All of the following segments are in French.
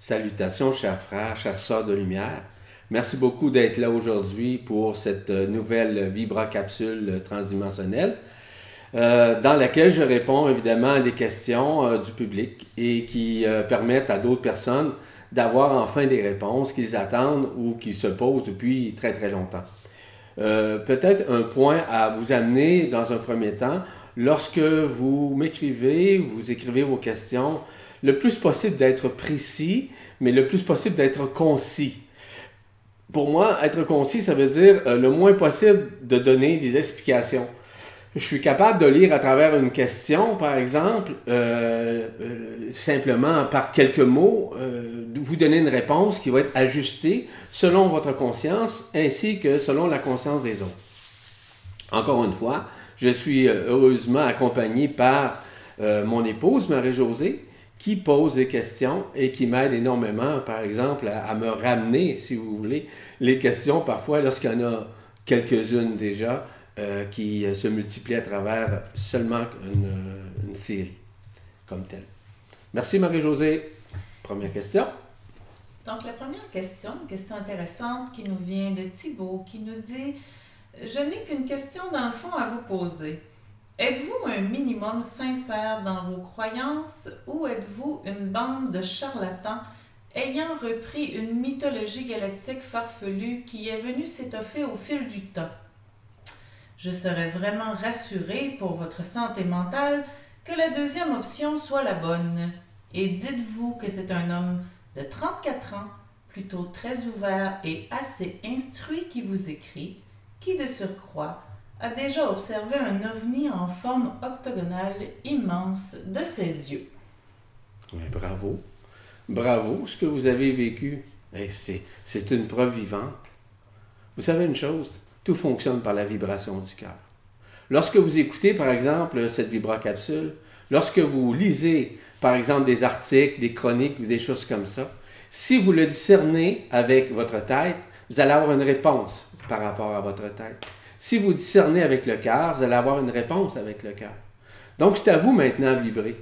Salutations, chers frères, chères sœurs de lumière. Merci beaucoup d'être là aujourd'hui pour cette nouvelle vibra-capsule transdimensionnelle dans laquelle je réponds évidemment à des questions du public et qui permettent à d'autres personnes d'avoir enfin des réponses qu'ils attendent ou qu'ils se posent depuis très très longtemps. Peut-être un point à vous amener dans un premier temps, lorsque vous m'écrivez, vous écrivez vos questions, le plus possible d'être précis, mais le plus possible d'être concis. Pour moi, être concis, ça veut dire le moins possible de donner des explications. Je suis capable de lire à travers une question, par exemple, simplement par quelques mots, vous donner une réponse qui va être ajustée selon votre conscience ainsi que selon la conscience des autres. Encore une fois, je suis heureusement accompagné par mon épouse, Marie-Josée, qui pose des questions et qui m'aide énormément, par exemple, à me ramener, si vous voulez, les questions parfois lorsqu'il y en a quelques-unes déjà qui se multiplient à travers seulement une série comme telle. Merci Marie-Josée. Première question. Donc la première question, une question intéressante qui nous vient de Thibaut, qui nous dit « Je n'ai qu'une question dans le fond à vous poser. Êtes-vous un minimum sincère dans vos croyances ou êtes-vous une bande de charlatans ayant repris une mythologie galactique farfelue qui est venue s'étoffer au fil du temps? Je serais vraiment rassurée pour votre santé mentale que la deuxième option soit la bonne. Et dites-vous que c'est un homme de 34 ans, plutôt très ouvert et assez instruit qui vous écrit, qui de surcroît a déjà observé un ovni en forme octogonale immense de ses yeux. » Oui, bravo. Bravo, ce que vous avez vécu. C'est une preuve vivante. Vous savez une chose, tout fonctionne par la vibration du cœur. Lorsque vous écoutez, par exemple, cette vibra-capsule, lorsque vous lisez, par exemple, des articles, des chroniques ou des choses comme ça, si vous le discernez avec votre tête, vous allez avoir une réponse par rapport à votre tête. Si vous discernez avec le cœur, vous allez avoir une réponse avec le cœur. Donc, c'est à vous maintenant de vibrer.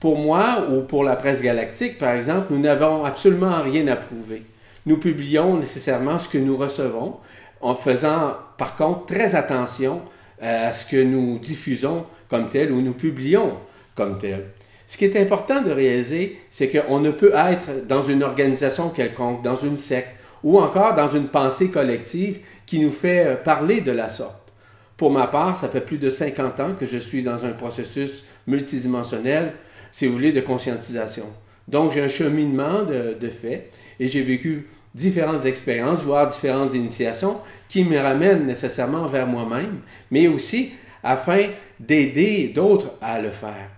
Pour moi ou pour la presse galactique, par exemple, nous n'avons absolument rien à prouver. Nous publions nécessairement ce que nous recevons, en faisant par contre très attention à ce que nous diffusons comme tel ou nous publions comme tel. Ce qui est important de réaliser, c'est qu'on ne peut être dans une organisation quelconque, dans une secte, ou encore dans une pensée collective qui nous fait parler de la sorte. Pour ma part, ça fait plus de 50 ans que je suis dans un processus multidimensionnel, si vous voulez, de conscientisation. Donc, j'ai un cheminement de fait et j'ai vécu différentes expériences, voire différentes initiations qui me ramènent nécessairement vers moi-même, mais aussi afin d'aider d'autres à le faire.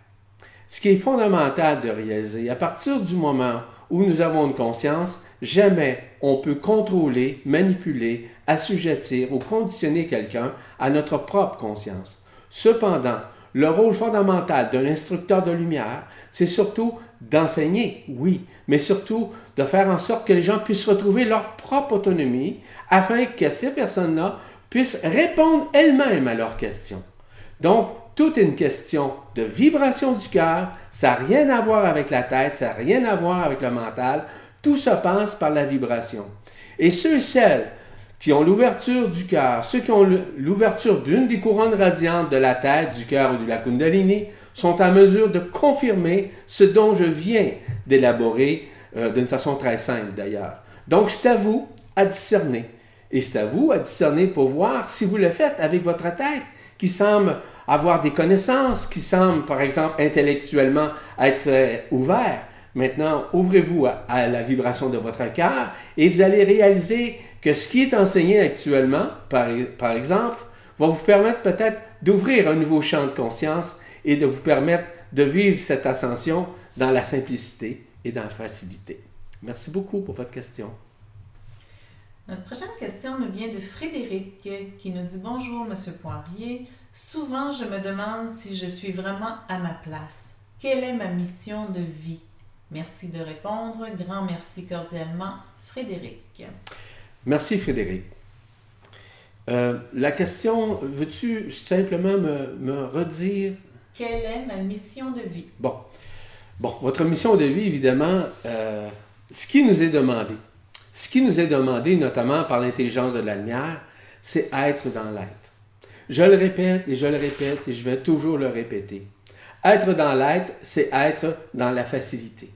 Ce qui est fondamental de réaliser, à partir du moment où nous avons une conscience, jamais on peut contrôler, manipuler, assujettir ou conditionner quelqu'un à notre propre conscience. Cependant, le rôle fondamental d'un instructeur de lumière, c'est surtout d'enseigner, oui, mais surtout de faire en sorte que les gens puissent retrouver leur propre autonomie afin que ces personnes-là puissent répondre elles-mêmes à leurs questions. Donc, tout est une question de vibration du cœur, ça n'a rien à voir avec la tête, ça n'a rien à voir avec le mental, tout se passe par la vibration. Et ceux et celles qui ont l'ouverture du cœur, ceux qui ont l'ouverture d'une des couronnes radiantes de la tête, du cœur ou de la Kundalini, sont en mesure de confirmer ce dont je viens d'élaborer d'une façon très simple d'ailleurs. Donc c'est à vous à discerner. Et c'est à vous à discerner pour voir si vous le faites avec votre tête, qui semble avoir des connaissances, qui semble par exemple intellectuellement être ouvert. Maintenant, ouvrez-vous à la vibration de votre cœur et vous allez réaliser que ce qui est enseigné actuellement, par exemple, va vous permettre peut-être d'ouvrir un nouveau champ de conscience et de vous permettre de vivre cette ascension dans la simplicité et dans la facilité. Merci beaucoup pour votre question. Notre prochaine question nous vient de Frédéric qui nous dit « Bonjour, M. Poirier. Souvent, je me demande si je suis vraiment à ma place. Quelle est ma mission de vie? Merci de répondre. Grand merci cordialement, Frédéric. » Merci Frédéric. La question, veux-tu simplement me redire? Quelle est ma mission de vie? Bon, votre mission de vie, évidemment, ce qui nous est demandé, notamment par l'intelligence de la lumière, c'est être dans l'être. Je le répète et je le répète et je vais toujours le répéter. Être dans l'être, c'est être dans la facilité.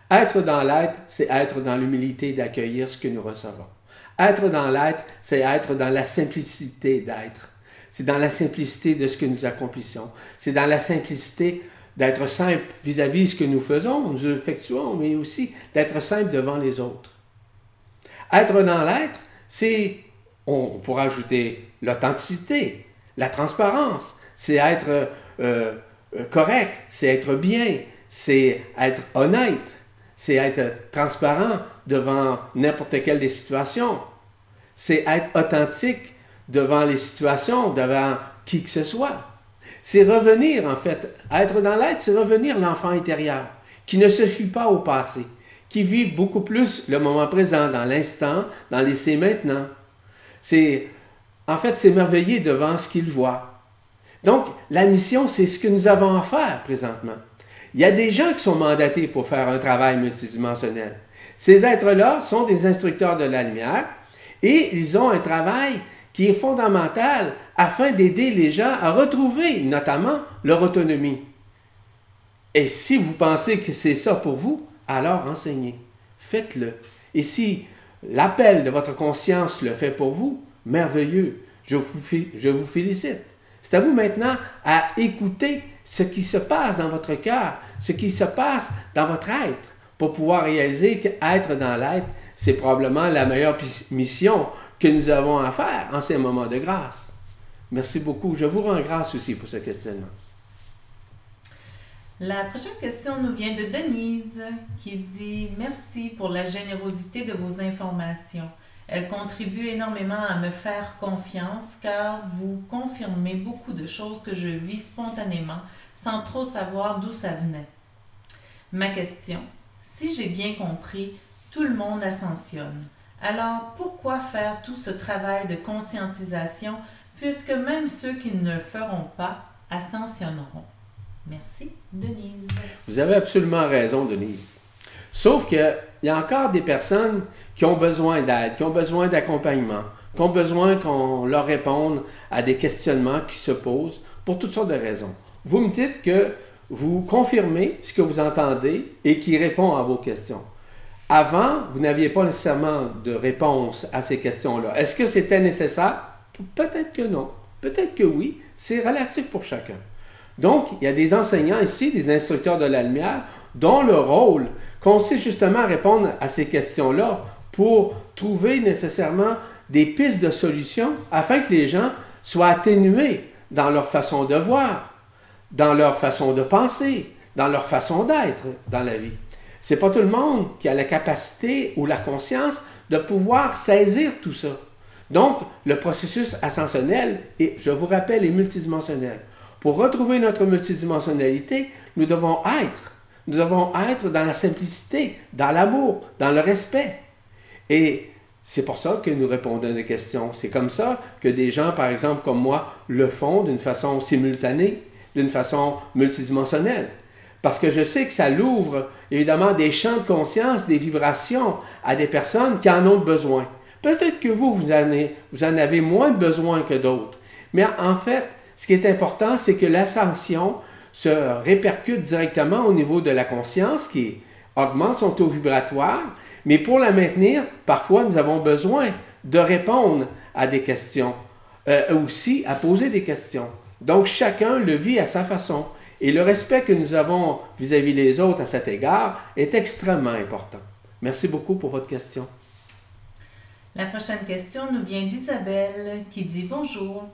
Être dans l'être, c'est être dans l'humilité d'accueillir ce que nous recevons. Être dans l'être, c'est être dans la simplicité d'être. C'est dans la simplicité de ce que nous accomplissons. C'est dans la simplicité d'être simple vis-à-vis de ce que nous faisons, nous effectuons, mais aussi d'être simple devant les autres. Être dans l'être, c'est, on pourra ajouter l'authenticité, la transparence, c'est être correct, c'est être bien, c'est être honnête, c'est être transparent devant n'importe quelle des situations, c'est être authentique devant les situations, devant qui que ce soit. C'est revenir, en fait, être dans l'être, c'est revenir l'enfant intérieur, qui ne se fie pas au passé, qui vit beaucoup plus le moment présent, dans l'instant, dans l'essai maintenant. C'est s'émerveiller devant ce qu'il voit. Donc, la mission, c'est ce que nous avons à faire présentement. Il y a des gens qui sont mandatés pour faire un travail multidimensionnel. Ces êtres-là sont des instructeurs de la lumière et ils ont un travail qui est fondamental afin d'aider les gens à retrouver notamment leur autonomie. Et si vous pensez que c'est ça pour vous, alors enseignez, faites-le. Et si l'appel de votre conscience le fait pour vous, merveilleux, je vous félicite. C'est à vous maintenant à écouter ce qui se passe dans votre cœur, ce qui se passe dans votre être, pour pouvoir réaliser qu'être dans l'être, c'est probablement la meilleure mission que nous avons à faire en ces moments de grâce. Merci beaucoup. Je vous rends grâce aussi pour ce questionnement. La prochaine question nous vient de Denise qui dit « Merci pour la générosité de vos informations. Elle contribue énormément à me faire confiance car vous confirmez beaucoup de choses que je vis spontanément sans trop savoir d'où ça venait. Ma question, si j'ai bien compris, tout le monde ascensionne. Alors pourquoi faire tout ce travail de conscientisation puisque même ceux qui ne le feront pas ascensionneront? Merci, Denise. Vous avez absolument raison, Denise. Sauf qu'il y a encore des personnes qui ont besoin d'aide, qui ont besoin d'accompagnement, qui ont besoin qu'on leur réponde à des questionnements qui se posent pour toutes sortes de raisons. Vous me dites que vous confirmez ce que vous entendez et qui répond à vos questions. Avant, vous n'aviez pas nécessairement de réponse à ces questions-là. Est-ce que c'était nécessaire? Peut-être que non. Peut-être que oui. C'est relatif pour chacun. Donc, il y a des enseignants ici, des instructeurs de la lumière, dont le rôle consiste justement à répondre à ces questions-là pour trouver nécessairement des pistes de solutions afin que les gens soient atténués dans leur façon de voir, dans leur façon de penser, dans leur façon d'être dans la vie. C'est pas tout le monde qui a la capacité ou la conscience de pouvoir saisir tout ça. Donc, le processus ascensionnel, et je vous rappelle, est multidimensionnel. Pour retrouver notre multidimensionnalité, nous devons être dans la simplicité, dans l'amour, dans le respect. Et c'est pour ça que nous répondons à des questions. C'est comme ça que des gens, par exemple, comme moi, le font d'une façon simultanée, d'une façon multidimensionnelle. Parce que je sais que ça l'ouvre, évidemment, des champs de conscience, des vibrations à des personnes qui en ont besoin. Peut-être que vous en avez moins besoin que d'autres. Mais en fait, ce qui est important, c'est que l'ascension se répercute directement au niveau de la conscience qui augmente son taux vibratoire. Mais pour la maintenir, parfois, nous avons besoin de répondre à des questions, aussi à poser des questions. Donc, chacun le vit à sa façon. Et le respect que nous avons vis-à-vis des autres à cet égard est extrêmement important. Merci beaucoup pour votre question. La prochaine question nous vient d'Isabelle qui dit « Bonjour.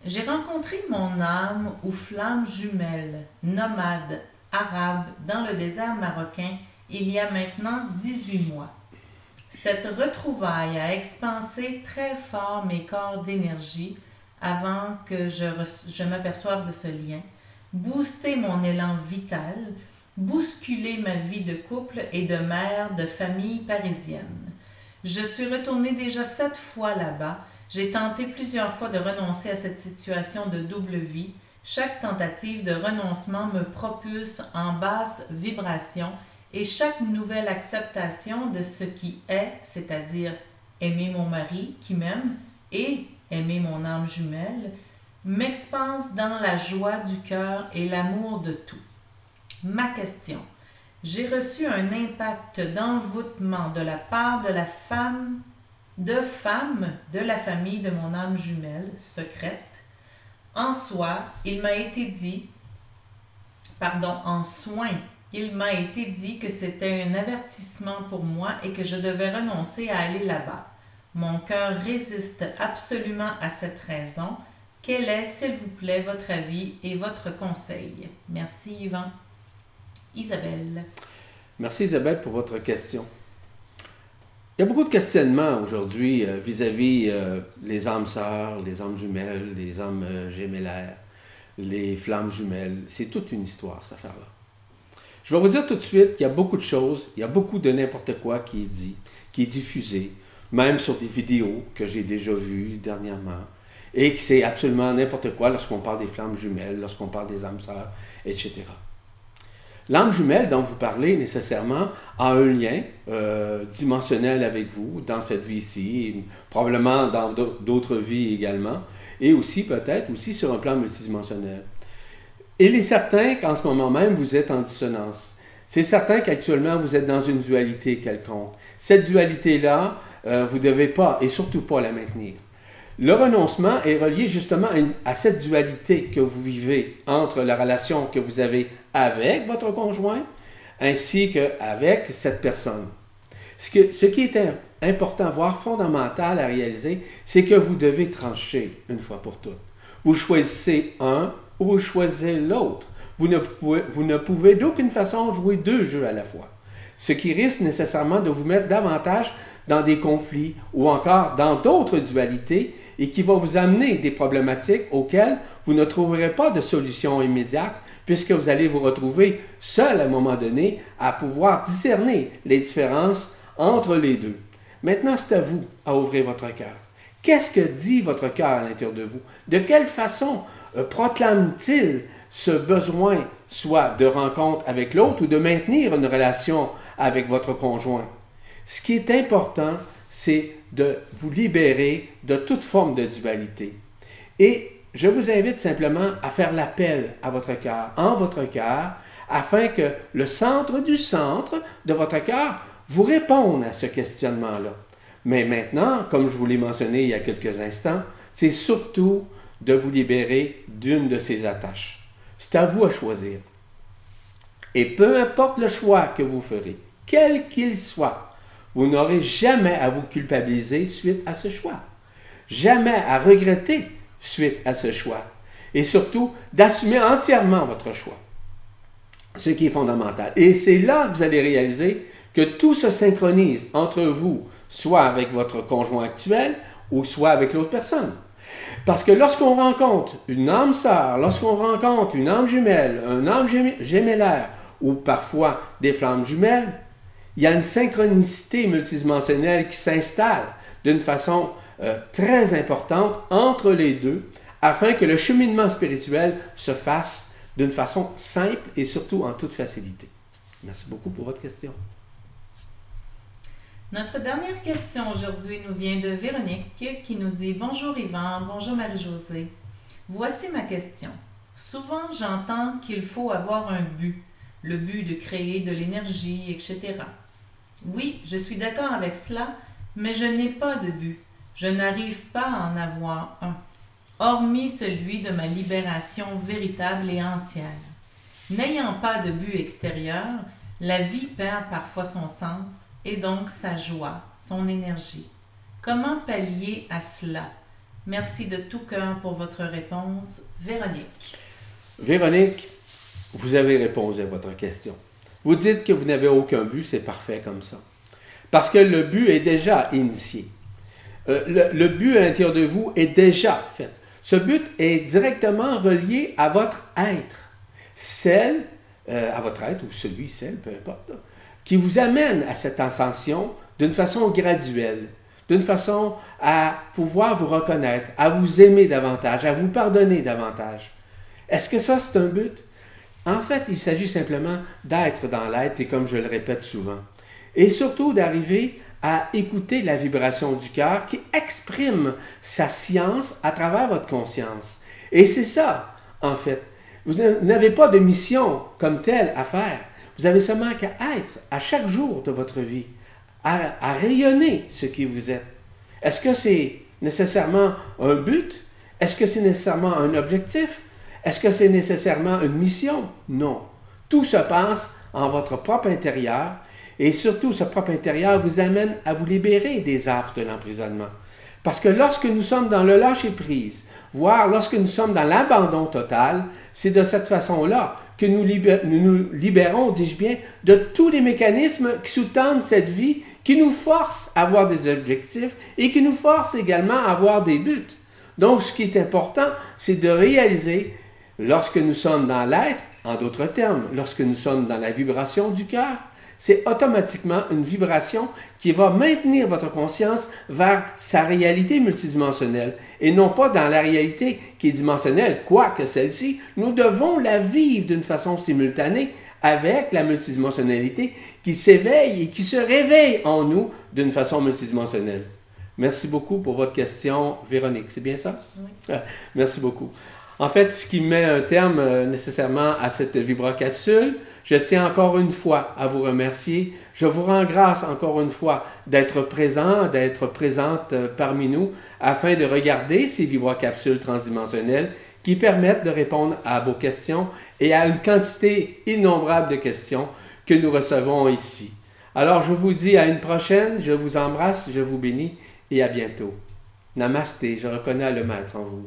J'ai rencontré mon âme ou flamme jumelle, nomade, arabe, dans le désert marocain il y a maintenant 18 mois. Cette retrouvaille a expansé très fort mes corps d'énergie avant que je m'aperçoive de ce lien, boosté mon élan vital, bousculé ma vie de couple et de mère de famille parisienne. Je suis retournée déjà 7 fois là-bas. J'ai tenté plusieurs fois de renoncer à cette situation de double vie. Chaque tentative de renoncement me propulse en basse vibration et chaque nouvelle acceptation de ce qui est, c'est-à-dire aimer mon mari qui m'aime et aimer mon âme jumelle, m'expanse dans la joie du cœur et l'amour de tout. Ma question. J'ai reçu un impact d'envoûtement de la part de femmes de la famille de mon âme jumelle, secrète. En soin, il m'a été dit que c'était un avertissement pour moi et que je devais renoncer à aller là-bas. Mon cœur résiste absolument à cette raison. Quel est, s'il vous plaît, votre avis et votre conseil? Merci, Yvan. Isabelle. Merci, Isabelle, pour votre question. Il y a beaucoup de questionnements aujourd'hui vis-à-vis les âmes sœurs, les âmes jumelles, les âmes gémellaires, les flammes jumelles. C'est toute une histoire, cette affaire-là. Je vais vous dire tout de suite qu'il y a beaucoup de choses, il y a beaucoup de n'importe quoi qui est dit, qui est diffusé, même sur des vidéos que j'ai déjà vues dernièrement, et que c'est absolument n'importe quoi lorsqu'on parle des flammes jumelles, lorsqu'on parle des âmes sœurs, etc. L'âme jumelle dont vous parlez nécessairement a un lien dimensionnel avec vous dans cette vie-ci, probablement dans d'autres vies également, et aussi peut-être aussi sur un plan multidimensionnel. Il est certain qu'en ce moment même, vous êtes en dissonance. C'est certain qu'actuellement, vous êtes dans une dualité quelconque. Cette dualité-là, vous ne devez pas, et surtout pas la maintenir. Le renoncement est relié justement à cette dualité que vous vivez entre la relation que vous avez avec votre conjoint ainsi qu'avec cette personne. Ce qui est important, voire fondamental à réaliser, c'est que vous devez trancher une fois pour toutes. Vous choisissez un ou vous choisissez l'autre. Vous ne pouvez d'aucune façon jouer deux jeux à la fois. Ce qui risque nécessairement de vous mettre davantage dans des conflits ou encore dans d'autres dualités et qui va vous amener des problématiques auxquelles vous ne trouverez pas de solution immédiate puisque vous allez vous retrouver seul à un moment donné à pouvoir discerner les différences entre les deux. Maintenant, c'est à vous à ouvrir votre cœur. Qu'est-ce que dit votre cœur à l'intérieur de vous? De quelle façon proclame-t-il ce besoin, soit de rencontre avec l'autre ou de maintenir une relation avec votre conjoint? Ce qui est important, c'est de vous libérer de toute forme de dualité. Et je vous invite simplement à faire l'appel à votre cœur, en votre cœur, afin que le centre de votre cœur vous réponde à ce questionnement-là. Mais maintenant, comme je vous l'ai mentionné il y a quelques instants, c'est surtout de vous libérer d'une de ces attaches. C'est à vous à choisir. Et peu importe le choix que vous ferez, quel qu'il soit, vous n'aurez jamais à vous culpabiliser suite à ce choix. Jamais à regretter suite à ce choix. Et surtout, d'assumer entièrement votre choix. Ce qui est fondamental. Et c'est là que vous allez réaliser que tout se synchronise entre vous, soit avec votre conjoint actuel ou soit avec l'autre personne. Parce que lorsqu'on rencontre une âme sœur, lorsqu'on rencontre une âme jumelle, un âme gémellaire ou parfois des flammes jumelles, il y a une synchronicité multidimensionnelle qui s'installe d'une façon très importante entre les deux afin que le cheminement spirituel se fasse d'une façon simple et surtout en toute facilité. Merci beaucoup pour votre question. Notre dernière question aujourd'hui nous vient de Véronique qui nous dit « Bonjour Yvan, bonjour Marie-Josée. Voici ma question. Souvent j'entends qu'il faut avoir un but, le but de créer de l'énergie, etc. Oui, je suis d'accord avec cela, mais je n'ai pas de but. Je n'arrive pas à en avoir un, hormis celui de ma libération véritable et entière. N'ayant pas de but extérieur, la vie perd parfois son sens et donc sa joie, son énergie. Comment pallier à cela? Merci de tout cœur pour votre réponse. Véronique. Véronique, vous avez répondu à votre question. Vous dites que vous n'avez aucun but, c'est parfait comme ça. Parce que le but est déjà initié. Le but à l'intérieur de vous est déjà fait. Ce but est directement relié à votre être. À votre être, ou celui, celle, peu importe, qui vous amène à cette ascension d'une façon graduelle, d'une façon à pouvoir vous reconnaître, à vous aimer davantage, à vous pardonner davantage. Est-ce que ça, c'est un but? En fait, il s'agit simplement d'être dans l'être, et comme je le répète souvent. Et surtout d'arriver à écouter la vibration du cœur qui exprime sa science à travers votre conscience. Et c'est ça, en fait. Vous n'avez pas de mission comme telle à faire. Vous avez seulement qu'à être à chaque jour de votre vie, à rayonner ce qui vous êtes. Est-ce que c'est nécessairement un but? Est-ce que c'est nécessairement un objectif? Est-ce que c'est nécessairement une mission? Non. Tout se passe en votre propre intérieur et surtout ce propre intérieur vous amène à vous libérer des affres de l'emprisonnement. Parce que lorsque nous sommes dans le lâcher-prise, voire lorsque nous sommes dans l'abandon total, c'est de cette façon-là que nous nous libérons, dis-je bien, de tous les mécanismes qui sous-tendent cette vie, qui nous forcent à avoir des objectifs et qui nous forcent également à avoir des buts. Donc, ce qui est important, c'est de réaliser, lorsque nous sommes dans l'être, en d'autres termes, lorsque nous sommes dans la vibration du cœur, c'est automatiquement une vibration qui va maintenir votre conscience vers sa réalité multidimensionnelle et non pas dans la réalité qui est dimensionnelle, quoique celle-ci, nous devons la vivre d'une façon simultanée avec la multidimensionnalité qui s'éveille et qui se réveille en nous d'une façon multidimensionnelle. Merci beaucoup pour votre question, Véronique. C'est bien ça? Oui. Merci beaucoup. En fait, ce qui met un terme nécessairement à cette vibrocapsule, je tiens encore une fois à vous remercier. Je vous rends grâce encore une fois d'être présent, d'être présente parmi nous afin de regarder ces vibrocapsules transdimensionnelles qui permettent de répondre à vos questions et à une quantité innombrable de questions que nous recevons ici. Alors, je vous dis à une prochaine, je vous embrasse, je vous bénis et à bientôt. Namasté, je reconnais le maître en vous.